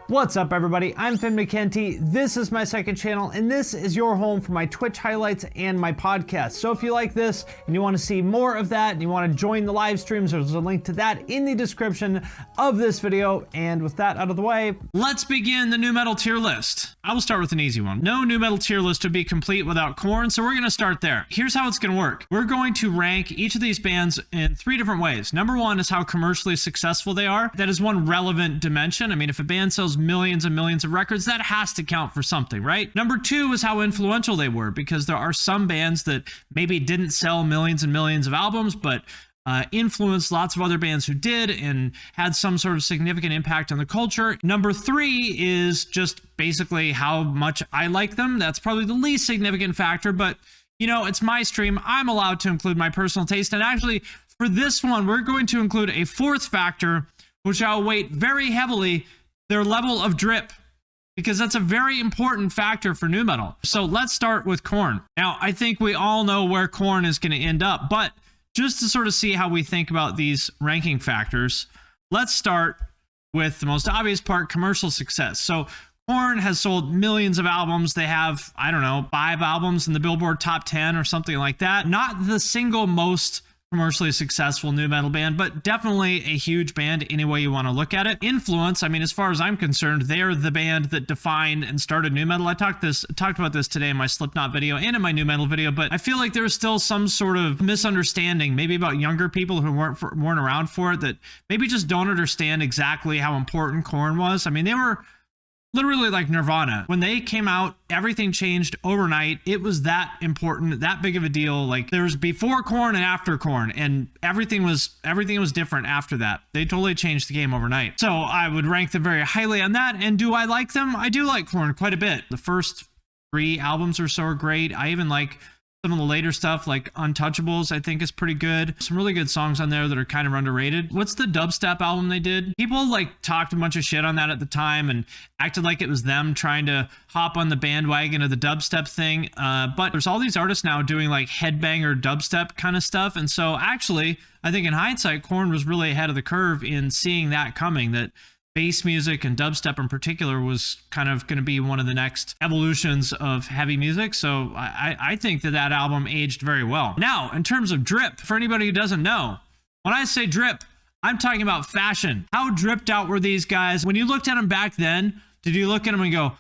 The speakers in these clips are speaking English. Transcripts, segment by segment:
What's up, everybody? I'm Mckenty. This is my second channel, and this is your home for my Twitch highlights and my podcast. So if you like this and you want to see more of that and you want to join the live streams, there's a link to that in the description of this video. And with that out of the way, let's begin the new metal tier list. I will start with an easy one. No new metal tier list would be complete without Korn, so we're going to start there. Here's how it's going to work. We're going to rank each of these bands in 3 different ways. Number 1 is how commercially successful they are. That is one relevant dimension. I mean, if a band sells millions and millions of records, that has to count for something, right? Number 2 is how influential they were, because there are some bands that maybe didn't sell millions and millions of albums, but influenced lots of other bands who did and had some sort of significant impact on the culture. Number 3 is just basically how much I like them. That's probably the least significant factor, but you know, it's my stream. I'm allowed to include my personal taste. And actually, for this one, we're going to include a 4th factor, which I'll weight very heavily: their level of drip, because that's a very important factor for nu metal. So let's start with Korn. Now, I think we all know where Korn is going to end up, but just to sort of see how we think about these ranking factors, let's start with the most obvious part: commercial success. So Korn has sold millions of albums. They have, I don't know, 5 albums in the Billboard top 10 or something like that. Not the single most commercially successful nu metal band, but definitely a huge band any way you want to look at it. Influence, I mean, as far as I'm concerned, they're the band that defined and started nu metal. I talked about this today in my Slipknot video and in my nu metal video, but I feel like there's still some sort of misunderstanding, maybe about younger people who weren't around for it, that maybe just don't understand exactly how important Korn was. I mean, they were literally like Nirvana. When they came out, everything changed overnight. It was that important, that big of a deal. Like, there's before Korn and after Korn, and everything was different after that. They totally changed the game overnight. So I would rank them very highly on that. And do I like them? I do like Korn quite a bit. The first 3 albums or so are great. I even like some of the later stuff, like Untouchables, I think is pretty good. Some really good songs on there that are kind of underrated. What's the dubstep album they did? People like talked a bunch of shit on that at the time and acted like it was them trying to hop on the bandwagon of the dubstep thing. But there's all these artists now doing like headbanger dubstep kind of stuff. And so actually, I think in hindsight, Korn was really ahead of the curve in seeing that coming, that bass music and dubstep in particular was kind of going to be one of the next evolutions of heavy music. So I think that album aged very well. Now, in terms of drip, for anybody who doesn't know, when I say drip, I'm talking about fashion. How dripped out were these guys? When you looked at them back then, did you look at them and go,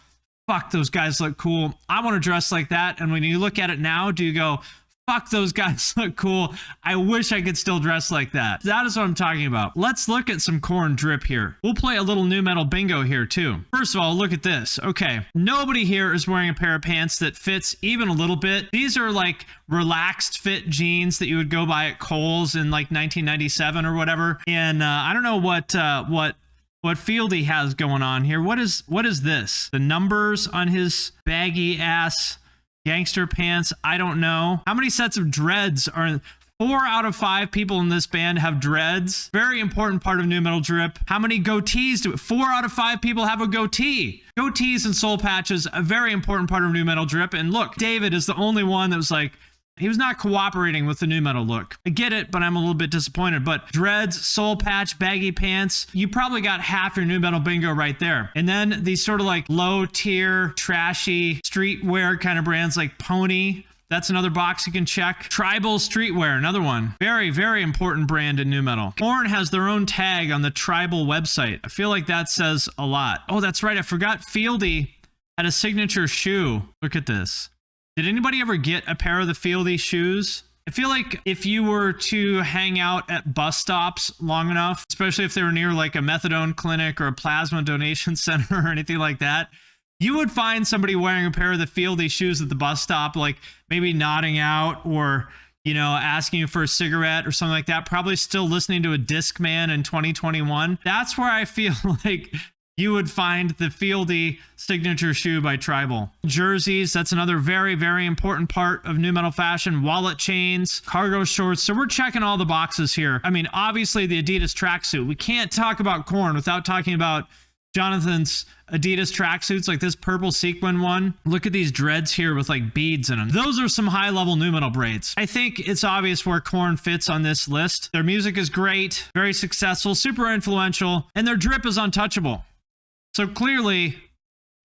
fuck, those guys look cool, I want to dress like that? And when you look at it now, do you go, fuck, those guys look cool, I wish I could still dress like that? That is what I'm talking about. Let's look at some Korn drip here. We'll play a little nu metal bingo here too. First of all, look at this. Okay, nobody here is wearing a pair of pants that fits even a little bit. These are like relaxed fit jeans that you would go buy at Kohl's in like 1997 or whatever. And I don't know what P.O.D has going on here. What is this? The numbers on his baggy ass gangster pants? I don't know. How many sets of dreads are 4 out of 5 people in this band have dreads? Very important part of nu metal drip. How many goatees do 4 out of 5 people have a goatee? Goatees and soul patches, a very important part of nu metal drip. And look, David is the only one that was like, he was not cooperating with the nu metal look. I get it, but I'm a little bit disappointed. But dreads, soul patch, baggy pants, you probably got half your nu metal bingo right there. And then these sort of like low tier, trashy streetwear kind of brands like Pony. That's another box you can check. Tribal streetwear, another one. Very, very important brand in nu metal. Korn has their own tag on the Tribal website. I feel like that says a lot. Oh, that's right. I forgot P.O.D had a signature shoe. Look at this. Did anybody ever get a pair of the P.O.D shoes? I feel like if you were to hang out at bus stops long enough, especially if they were near like a methadone clinic or a plasma donation center or anything like that, you would find somebody wearing a pair of the P.O.D shoes at the bus stop, like maybe nodding out or, you know, asking you for a cigarette or something like that, probably still listening to a Discman in 2021. That's where I feel like you would find the P.O.D signature shoe by Tribal. Jerseys, that's another very, very important part of nu metal fashion. Wallet chains, cargo shorts. So we're checking all the boxes here. I mean, obviously the Adidas tracksuit. We can't talk about Korn without talking about Jonathan's Adidas tracksuits, like this purple sequin one. Look at these dreads here with like beads in them. Those are some high-level nu metal braids. I think it's obvious where Korn fits on this list. Their music is great, very successful, super influential, and their drip is untouchable. So clearly,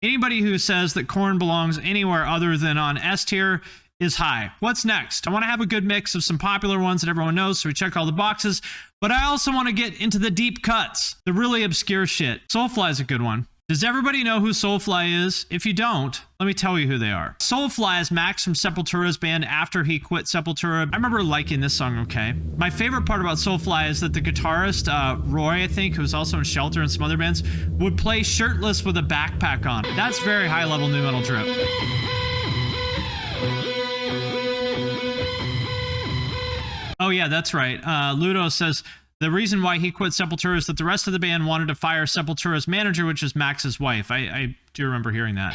anybody who says that Korn belongs anywhere other than on S tier is high. What's next? I want to have a good mix of some popular ones that everyone knows, so we check all the boxes, but I also want to get into the deep cuts, the really obscure shit. Soulfly is a good one. Does everybody know who Soulfly is? If you don't, let me tell you who they are. Soulfly is Max from Sepultura's band after he quit Sepultura. I remember liking this song okay. My favorite part about Soulfly is that the guitarist, Roy, I think, who was also in Shelter and some other bands, would play shirtless with a backpack on. That's very high-level nu metal drip. Oh yeah, that's right. Ludo says, the reason why he quit Sepultura is that the rest of the band wanted to fire Sepultura's manager, which is Max's wife. I do remember hearing that.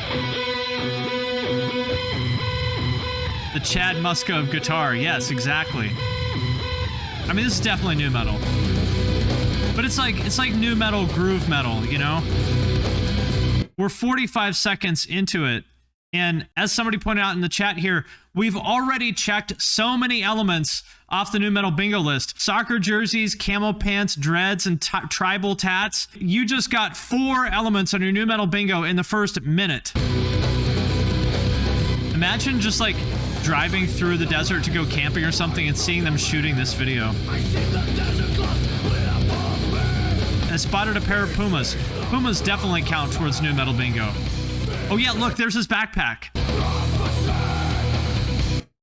The Chad Muska of guitar. Yes, exactly. I mean, this is definitely nu metal. But it's like nu metal, groove metal, you know? We're 45 seconds into it. And as somebody pointed out in the chat here, we've already checked so many elements off the nu metal bingo list. Soccer jerseys, camo pants, dreads, and tribal tats. You just got 4 elements on your nu metal bingo in the first minute. Imagine just like driving through the desert to go camping or something and seeing them shooting this video. I spotted a pair of Pumas. Pumas definitely count towards nu metal bingo. Oh yeah, look, there's his backpack.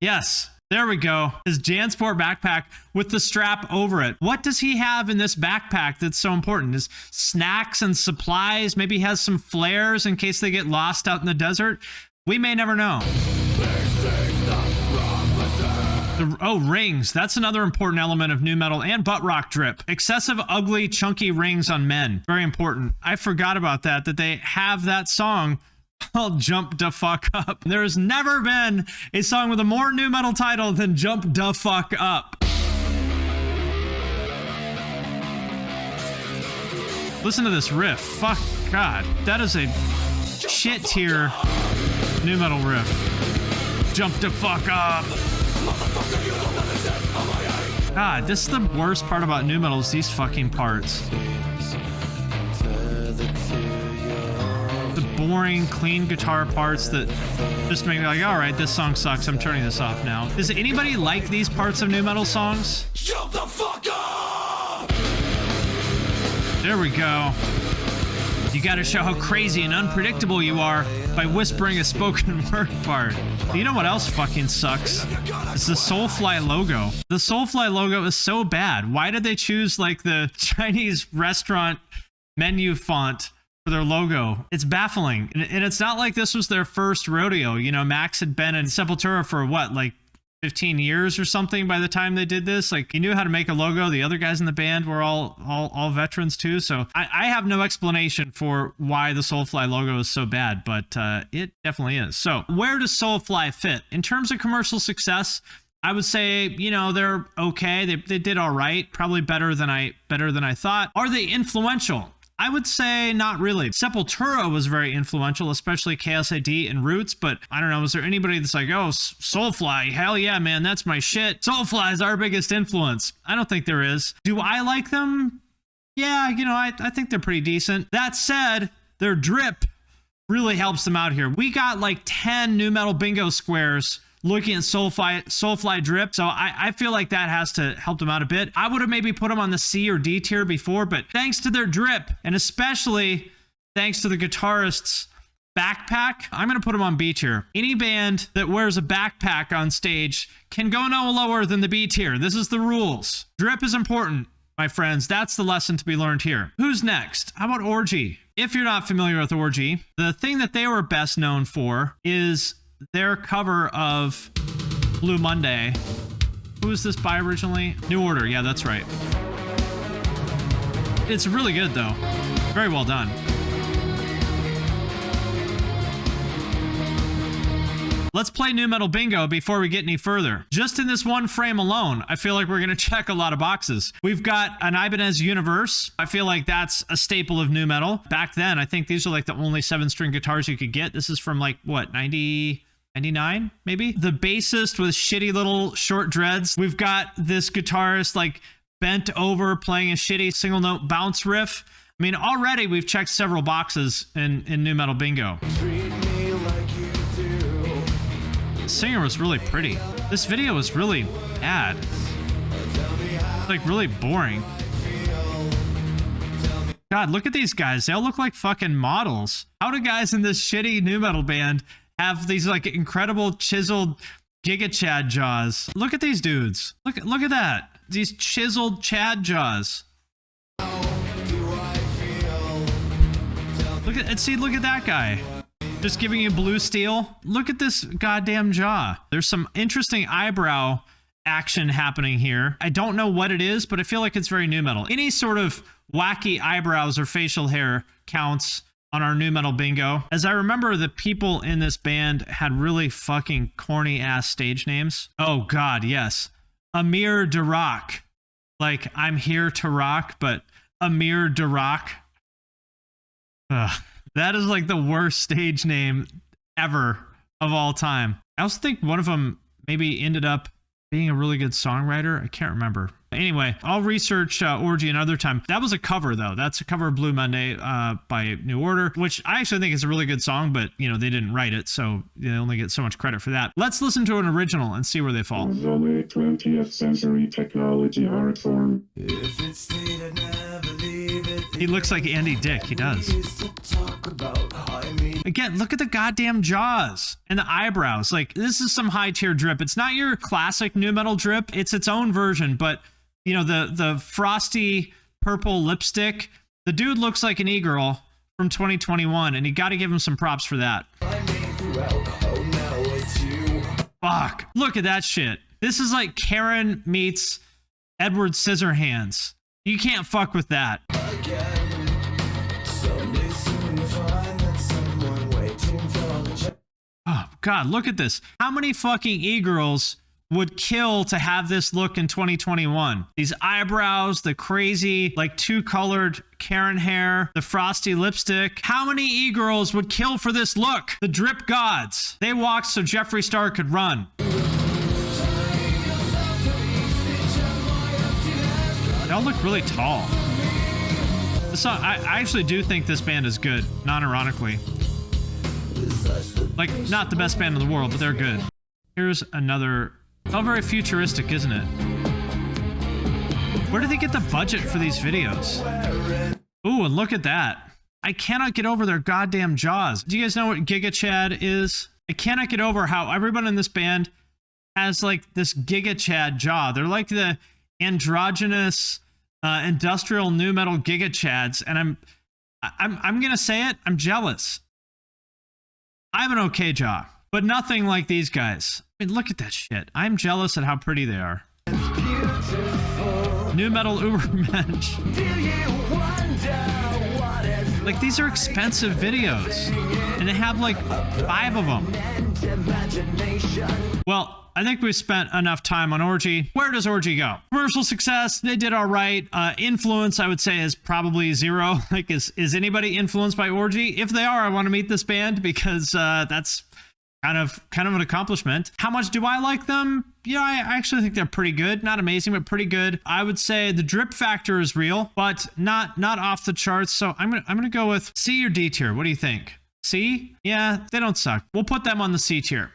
Yes, there we go. His JanSport backpack with the strap over it. What does he have in this backpack that's so important? Is snacks and supplies? Maybe he has some flares in case they get lost out in the desert? We may never know. Rings. That's another important element of nu metal and butt rock drip. Excessive, ugly, chunky rings on men. Very important. I forgot about that they have that song called Jump Da Fuck Up. There has never been a song with a more nu metal title than Jump Da Fuck Up. Listen to this riff. Fuck God. That is a shit tier nu metal riff. Jump Da Fuck Up. God, this is the worst part about nu metal is these fucking parts. The boring, clean guitar parts that just make me like, all right, this song sucks. I'm turning this off now. Does anybody like these parts of nu metal songs? Jump the fuck up! There we go. You gotta show how crazy and unpredictable you are by whispering a spoken word part. You know what else fucking sucks? It's the Soulfly logo. The Soulfly logo is so bad. Why did they choose like the Chinese restaurant menu font for their logo? It's baffling. And it's not like this was their first rodeo. You know, Max had been in Sepultura for what, like 15 years or something by the time they did this. Like, he knew how to make a logo. The other guys in the band were all veterans too. So I have no explanation for why the Soulfly logo is so bad, but it definitely is. So where does Soulfly fit? In terms of commercial success, I would say, you know, they're okay. They did all right. Probably better than I thought. Are they influential? I would say not really. Sepultura was very influential, especially KSID and Roots, but I don't know, is there anybody that's like, oh, Soulfly, hell yeah, man, that's my shit. Soulfly is our biggest influence. I don't think there is. Do I like them? Yeah, you know, I think they're pretty decent. That said, their drip really helps them out here. We got like 10 nu metal bingo squares looking at Soulfly drip, so I feel like that has to help them out a bit. I would have maybe put them on the C or D tier before, but thanks to their drip, and especially thanks to the guitarist's backpack, I'm going to put them on B tier. Any band that wears a backpack on stage can go no lower than the B tier. This is the rules. Drip is important, my friends. That's the lesson to be learned here. Who's next? How about Orgy? If you're not familiar with Orgy, the thing that they were best known for is their cover of Blue Monday. Who was this by originally? New Order. Yeah, that's right. It's really good, though. Very well done. Let's play nu metal bingo before we get any further. Just in this one frame alone, I feel like we're going to check a lot of boxes. We've got an Ibanez Universe. I feel like that's a staple of nu metal. Back then, I think these are like the only 7-string guitars you could get. This is from like, what, 99 maybe? The bassist with shitty little short dreads. We've got this guitarist like bent over playing a shitty single note bounce riff. I mean, already we've checked several boxes in nu metal bingo. The singer was really pretty. This video was really bad. Like really boring. God, look at these guys. They all look like fucking models. How do guys in this shitty nu metal band have these like incredible chiseled Giga Chad jaws? Look at these dudes. Look at that. These chiseled Chad jaws. Look at that guy. Just giving you blue steel. Look at this goddamn jaw. There's some interesting eyebrow action happening here. I don't know what it is, but I feel like it's very nu metal. Any sort of wacky eyebrows or facial hair counts on our nu metal bingo. As I remember, the people in this band had really fucking corny ass stage names. Oh God, yes. Amir Durak. Like, I'm here to rock, but Amir Durak. Ugh. That is like the worst stage name ever of all time. I also think one of them maybe ended up being a really good songwriter. I can't remember. Anyway, I'll research Orgy another time. That was a cover, though. That's a cover of Blue Monday by New Order, which I actually think is a really good song, but, you know, they didn't write it, so they only get so much credit for that. Let's listen to an original and see where they fall. The late 20th century technology art form. He looks like Andy Dick. He does. Again, look at the goddamn jaws and the eyebrows. Like, this is some high tier drip. It's not your classic nu metal drip. It's its own version, but you know, the frosty purple lipstick, the dude looks like an e-girl from 2021, and you got to give him some props for that. Fuck. Look at that shit. This is like Karen meets Edward Scissorhands. You can't fuck with that. Oh, God, look at this. How many fucking e-girls would kill to have this look in 2021? These eyebrows, the crazy, like two-colored Karen hair, the frosty lipstick. How many e-girls would kill for this look? The drip gods. They walked so Jeffree Star could run. They all look really tall. This song, I actually do think this band is good, non-ironically. Like, not the best band in the world, but they're good. Here's another. All very futuristic, isn't it? Where did they get the budget for these videos? Ooh, and look at that. I cannot get over their goddamn jaws. Do you guys know what Giga Chad is? I cannot get over how everyone in this band has like this Giga Chad jaw. They're like the androgynous industrial nu metal Giga Chads, and I'm gonna say it, I'm jealous. I have an okay jaw, but nothing like these guys. I mean, look at that shit. I'm jealous at how pretty they are. Nu metal Ubermensch. Like, these are expensive videos, and they have like 5 of them. Well, I think we've spent enough time on Orgy. Where does Orgy go? Commercial success, they did all right. Influence, I would say, is probably 0. Like, is anybody influenced by Orgy? If they are, I want to meet this band because that's kind of an accomplishment. How much do I like them? You know, I actually think they're pretty good. Not amazing, but pretty good. I would say the drip factor is real, but not off the charts. So I'm gonna go with C or D tier. What do you think? C? Yeah, they don't suck. We'll put them on the C tier.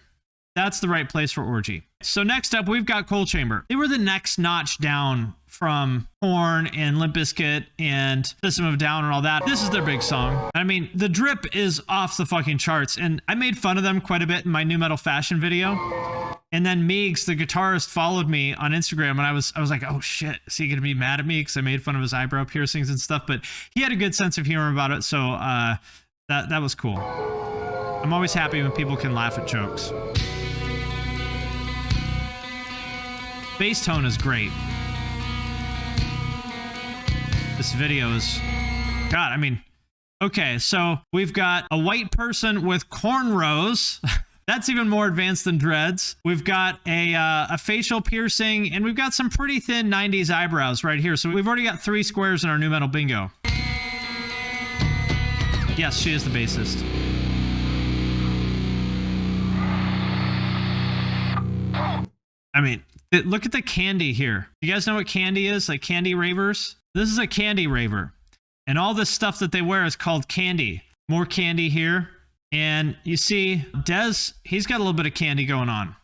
That's the right place for Orgy. So next up, we've got Coal Chamber. They were the next notch down from Korn and Limp Bizkit and System of a Down and all that. This is their big song. I mean, the drip is off the fucking charts, and I made fun of them quite a bit in my nu metal fashion video. And then Meeks, the guitarist, followed me on Instagram, and I was like, oh shit, is he gonna be mad at me because I made fun of his eyebrow piercings and stuff? But he had a good sense of humor about it, so that was cool. I'm always happy when people can laugh at jokes. Bass tone is great. This video is, God, I mean, okay, so we've got a white person with cornrows. That's even more advanced than dreads. We've got a facial piercing, and we've got some pretty thin 90s eyebrows right here. So we've already got 3 squares in our nu metal bingo. Yes, she is the bassist. I mean, look at the candy here. You guys know what candy is? Like candy ravers? This is a candy raver. And all this stuff that they wear is called candy. More candy here. And you see Dez, he's got a little bit of candy going on.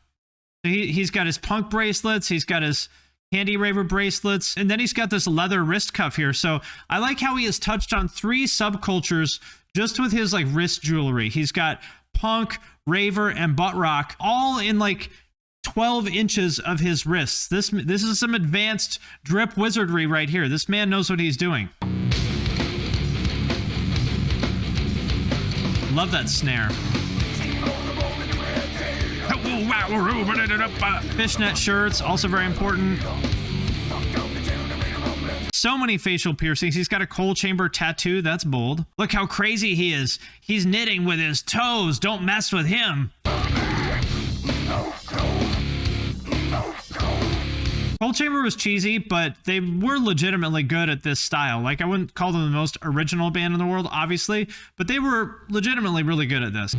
He's got his punk bracelets. He's got his Candy Raver bracelets. And then he's got this leather wrist cuff here. So I like how he has touched on 3 subcultures just with his like wrist jewelry. He's got punk, raver, and butt rock all in like 12 inches of his wrists. This is some advanced drip wizardry right here. This man knows what he's doing. Love that snare. Fishnet shirts, also very important. So many facial piercings. He's got a coal chamber tattoo. That's bold. Look how crazy he is. He's knitting with his toes. Don't mess with him. Coal Chamber was cheesy, but they were legitimately good at this style. Like, I wouldn't call them the most original band in the world, obviously, but they were legitimately really good at this.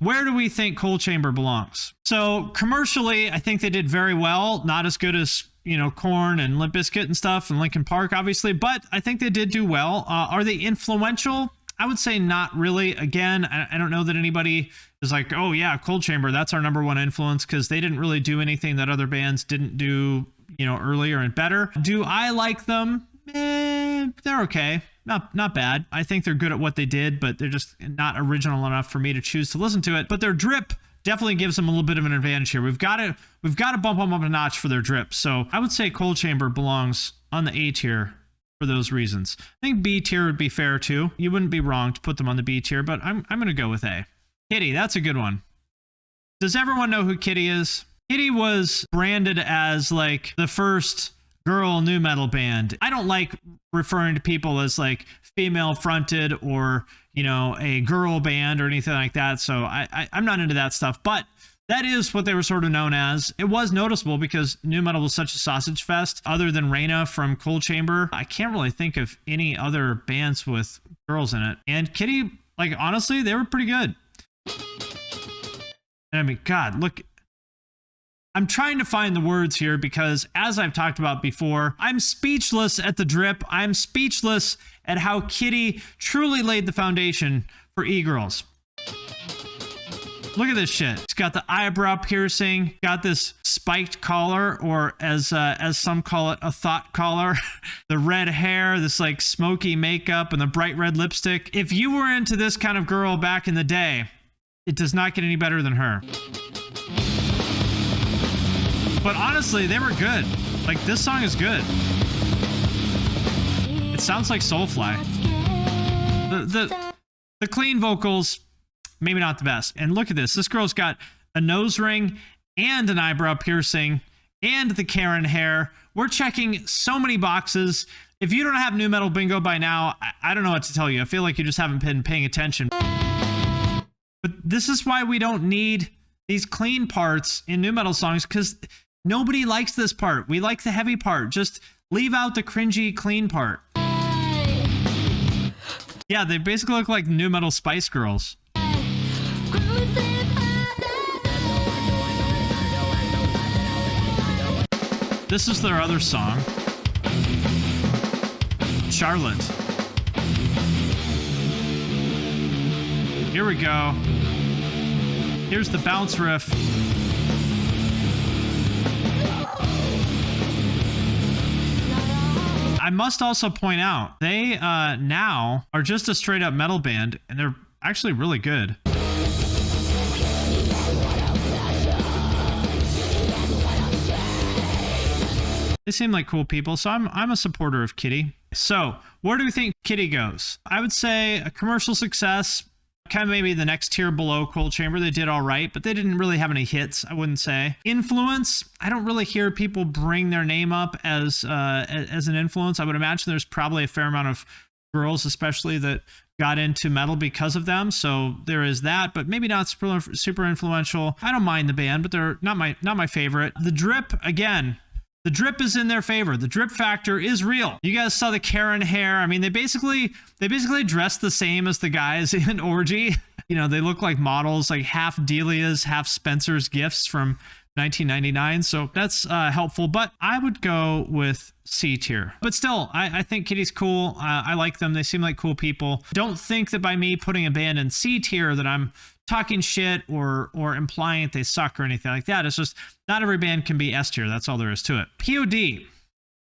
Where do we think Coal Chamber belongs? So commercially, I think they did very well. Not as good as, you know, Korn and Limp Bizkit and stuff and Linkin Park, obviously, but I think they did do well. Are they influential? I would say not really. Again, I don't know that anybody is like, oh yeah, Coal Chamber, that's our number one influence, because they didn't really do anything that other bands didn't do, you know, earlier and better. Do I like them? They're okay. Not bad. I think they're good at what they did, but they're just not original enough for me to choose to listen to it. But their drip definitely gives them a little bit of an advantage here. We've got to bump them up a notch for their drip. So I would say Coal Chamber belongs on the A tier for those reasons. I think B tier would be fair too. You wouldn't be wrong to put them on the B tier, but I'm going to go with A. Kittie, that's a good one. Does everyone know who Kittie is? Kittie was branded as like the first girl nu metal band. I don't like referring to people as like female fronted or, you know, a girl band or anything like that. So I'm not into that stuff, but that is what they were sort of known as. It was noticeable because nu metal was such a sausage fest. Other than Raina from Coal Chamber, I can't really think of any other bands with girls in it. And Kittie, like, honestly, they were pretty good. I mean, God, look, I'm trying to find the words here because, as I've talked about before, I'm speechless at the drip. I'm speechless at how Kittie truly laid the foundation for e-girls. Look at this shit. It's got the eyebrow piercing, got this spiked collar, or as some call it, a thought collar, the red hair, this like smoky makeup, and the bright red lipstick. If you were into this kind of girl back in the day, it does not get any better than her. But honestly, they were good. Like, this song is good. It sounds like Soulfly. The clean vocals, maybe not the best. And look at this. This girl's got a nose ring and an eyebrow piercing and the Karen hair. We're checking so many boxes. If you don't have nu metal bingo by now, I don't know what to tell you. I feel like you just haven't been paying attention. But this is why we don't need these clean parts in nu metal songs, because nobody likes this part. We like the heavy part. Just leave out the cringy clean part. Yeah, they basically look like nu metal Spice Girls. This is their other song, Charlotte. Here we go. Here's the bounce riff. I must also point out, they now are just a straight up metal band, and they're actually really good. They seem like cool people, so I'm a supporter of Kittie. So, where do we think Kittie goes? I would say a commercial success, kind of maybe the next tier below Coal Chamber. They did all right, but they didn't really have any hits, I wouldn't say. Influence, I don't really hear people bring their name up as an influence. I would imagine there's probably a fair amount of girls, especially, that got into metal because of them. So there is that, but maybe not super influential. I don't mind the band, but they're not my favorite. The drip, again, the drip is in their favor. The drip factor is real. You guys saw the Karen hair. I mean, they basically dress the same as the guys in Orgy. You know, they look like models, like half Delia's, half Spencer's Gifts from 1999, so that's helpful. But I would go with C tier. But still, I think Kittie's cool. I like them. They seem like cool people. Don't think that by me putting a band in C tier that I'm talking shit or implying that they suck or anything like that. It's just not every band can be S tier. That's all there is to it. P.O.D.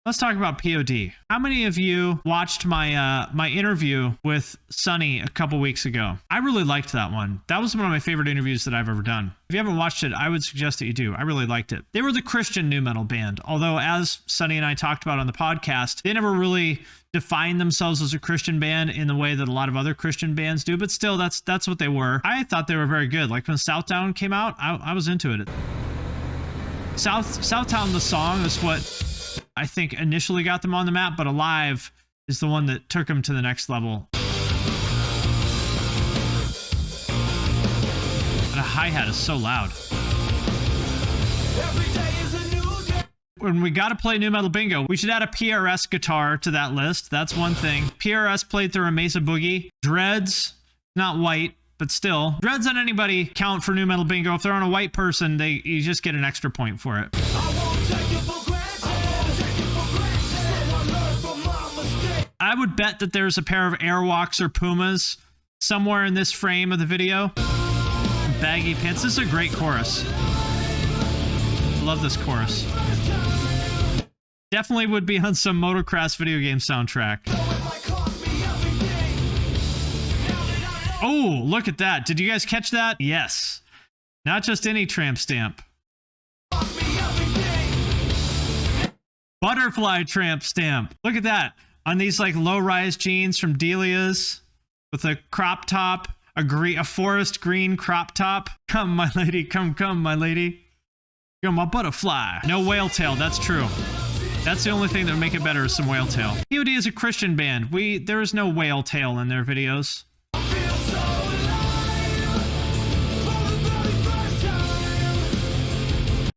Let's talk about P.O.D. How many of you watched my my interview with Sonny a couple weeks ago? I really liked that one. That was one of my favorite interviews that I've ever done. If you haven't watched it, I would suggest that you do. I really liked it. They were the Christian nu metal band, although as Sonny and I talked about on the podcast, they never really defined themselves as a Christian band in the way that a lot of other Christian bands do, but still, that's what they were. I thought they were very good. Like when Southtown came out, I was into it. Southtown, the song, is what I think initially got them on the map, but Alive is the one that took them to the next level. And a hi-hat is so loud. When we got to play Nu Metal Bingo, we should add a PRS guitar to that list. That's one thing. PRS played through a Mesa Boogie. Dreads, not white, but still. Dreads on anybody count for Nu Metal Bingo. If they're on a white person, you just get an extra point for it. I would bet that there's a pair of Airwalks or Pumas somewhere in this frame of the video. Baggy pants. This is a great chorus. Love this chorus. Definitely would be on some motocross video game soundtrack. Oh, look at that. Did you guys catch that? Yes. Not just any tramp stamp. Butterfly tramp stamp. Look at that. On these like low-rise jeans from Delia's with a crop top, a forest green crop top. Come, my lady, come, my lady. You're my butterfly. No whale tail, that's true. That's the only thing that would make it better is some whale tail. P.O.D. is a Christian band. There is no whale tail in their videos.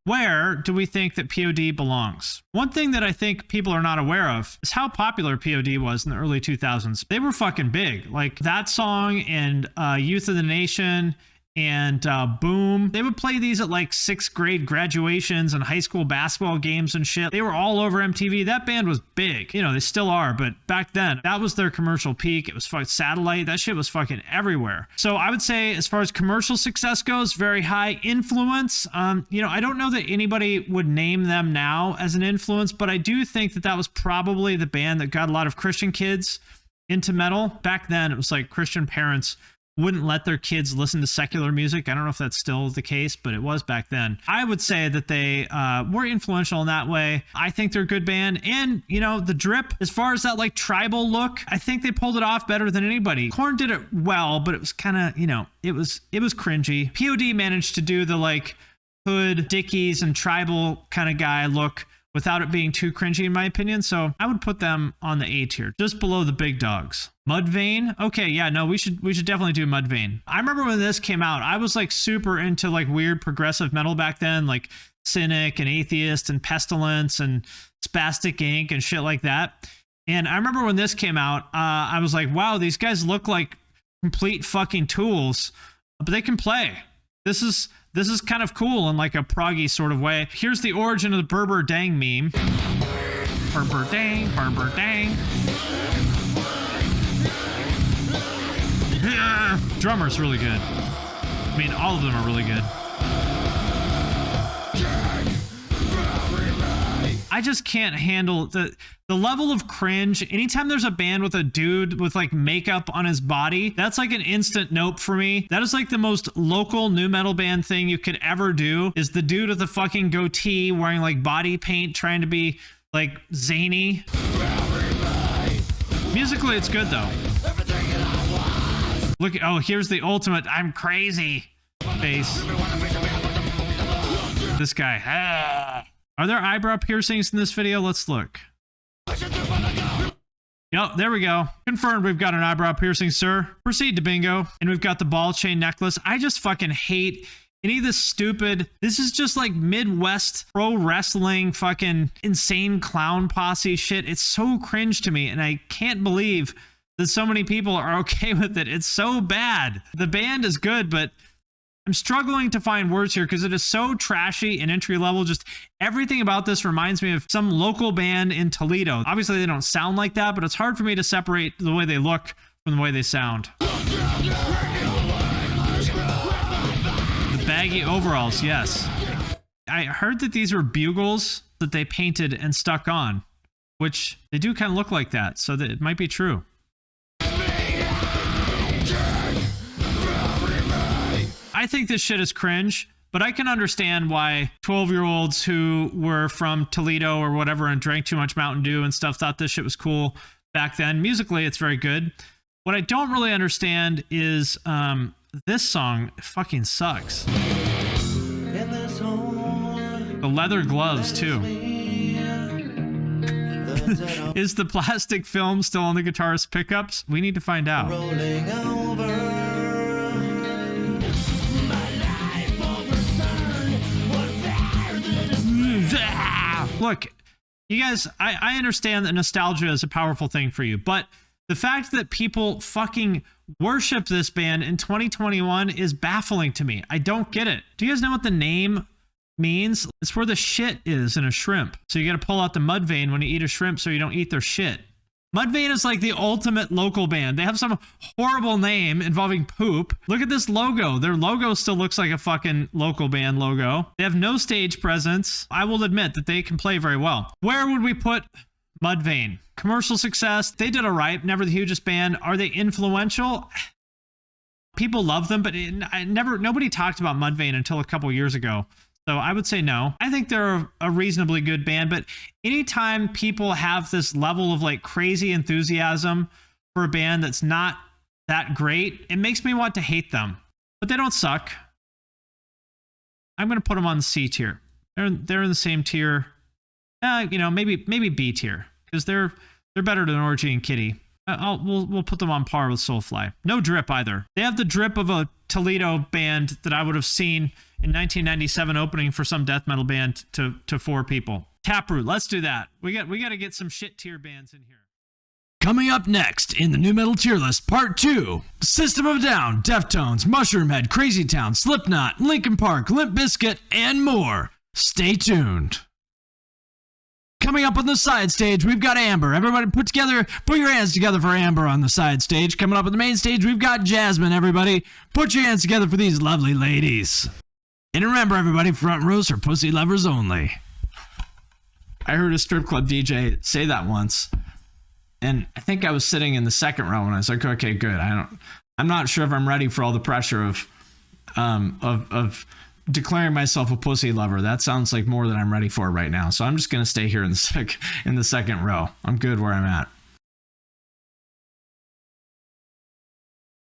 Where do we think that P.O.D. belongs? One thing that I think people are not aware of is how popular P.O.D. was in the early 2000s. They were fucking big. Like that song and Youth of the Nation and Boom. They would play these at like 6th grade graduations and high school basketball games and shit. They were all over MTV. That band was big. You know, they still are, but back then, that was their commercial peak. It was fucking satellite. That shit was fucking everywhere. So I would say as far as commercial success goes, very high influence. You know, I don't know that anybody would name them now as an influence, but I do think that that was probably the band that got a lot of Christian kids into metal. Back then, it was like Christian parents wouldn't let their kids listen to secular music. I don't know if that's still the case, but it was back then. I would say that they were influential in that way. I think they're a good band. And, you know, the drip, as far as that like tribal look, I think they pulled it off better than anybody. Korn did it well, but it was kind of, you know, it was cringy. P.O.D. managed to do the like hood, Dickies, and tribal kind of guy look without it being too cringy in my opinion. So I would put them on the A tier, just below the big dogs. Mudvayne? Okay, yeah, no, we should definitely do Mudvayne. I remember when this came out, I was like super into like weird progressive metal back then, like Cynic and Atheist and Pestilence and Spastic Inc. and shit like that. And I remember when this came out, I was like, wow, these guys look like complete fucking tools, but they can play. This is kind of cool in like a proggy sort of way. Here's the origin of the Berber Dang meme. Berber Dang, Berber Dang. Yeah. Drummer's really good. I mean, all of them are really good. I just can't handle the level of cringe. Anytime there's a band with a dude with like makeup on his body, that's like an instant nope for me. That is like the most local nu metal band thing you could ever do, is the dude with the fucking goatee wearing like body paint trying to be like zany. Musically, it's good though. Look, oh, here's the ultimate I'm crazy face. This guy. Ah. Are there eyebrow piercings in this video? Let's look. Yep, there we go. Confirmed we've got an eyebrow piercing, sir. Proceed to bingo. And we've got the ball chain necklace. I just fucking hate any of this stupid, this is just like Midwest pro wrestling fucking insane clown posse shit. It's so cringe to me, and I can't believe that so many people are okay with it. It's so bad. The band is good, but I'm struggling to find words here because it is so trashy and entry level. Just everything about this reminds me of some local band in Toledo. Obviously, they don't sound like that, but it's hard for me to separate the way they look from the way they sound. The baggy overalls, yes. I heard that these were bugles that they painted and stuck on, which they do kind of look like that, so that it might be true. I think this shit is cringe, but I can understand why 12-year-olds who were from Toledo or whatever and drank too much Mountain Dew and stuff thought this shit was cool back then. Musically, it's very good. What I don't really understand is this song fucking sucks. The leather gloves, too. Is the plastic film still on the guitarist's pickups? We need to find out. Look, you guys, I understand that nostalgia is a powerful thing for you, but the fact that people fucking worship this band in 2021 is baffling to me. I don't get it. Do you guys know what the name means? It's where the shit is in a shrimp. So you got to pull out the Mudvayne when you eat a shrimp so you don't eat their shit. Mudvayne is like the ultimate local band. They have some horrible name involving poop. Look at this logo. Their logo still looks like a fucking local band logo. They have no stage presence. I will admit that they can play very well. Where would we put Mudvayne? Commercial success. They did all right. Never the hugest band. Are they influential? People love them, but nobody talked about Mudvayne until a couple years ago. So I would say no. I think they're a reasonably good band, but anytime people have this level of like crazy enthusiasm for a band that's not that great, it makes me want to hate them. But they don't suck. I'm going to put them on the C tier. They're in the same tier. Maybe B tier because they're better than Orgy and Kittie. We'll put them on par with Soulfly. No drip either. They have the drip of a Toledo band that I would have seen in 1997 opening for some death metal band to 4 people. Taproot, let's do that. We got to get some shit tier bands in here. Coming up next in the new metal tier list, part 2, System of a Down, Deftones, Mushroomhead, Crazy Town, Slipknot, Linkin Park, Limp Bizkit, and more. Stay tuned. Coming up on the side stage, we've got Amber. Everybody put your hands together for Amber on the side stage. Coming up on the main stage, we've got Jasmine. Everybody, put your hands together for these lovely ladies. And remember, everybody, front rows for pussy lovers only. I heard a strip club DJ say that once, and I think I was sitting in the second row, and I was like, okay, good. I'm not sure if I'm ready for all the pressure of declaring myself a pussy lover. That sounds like more than I'm ready for right now. So I'm just going to stay here in the second row. I'm good where I'm at.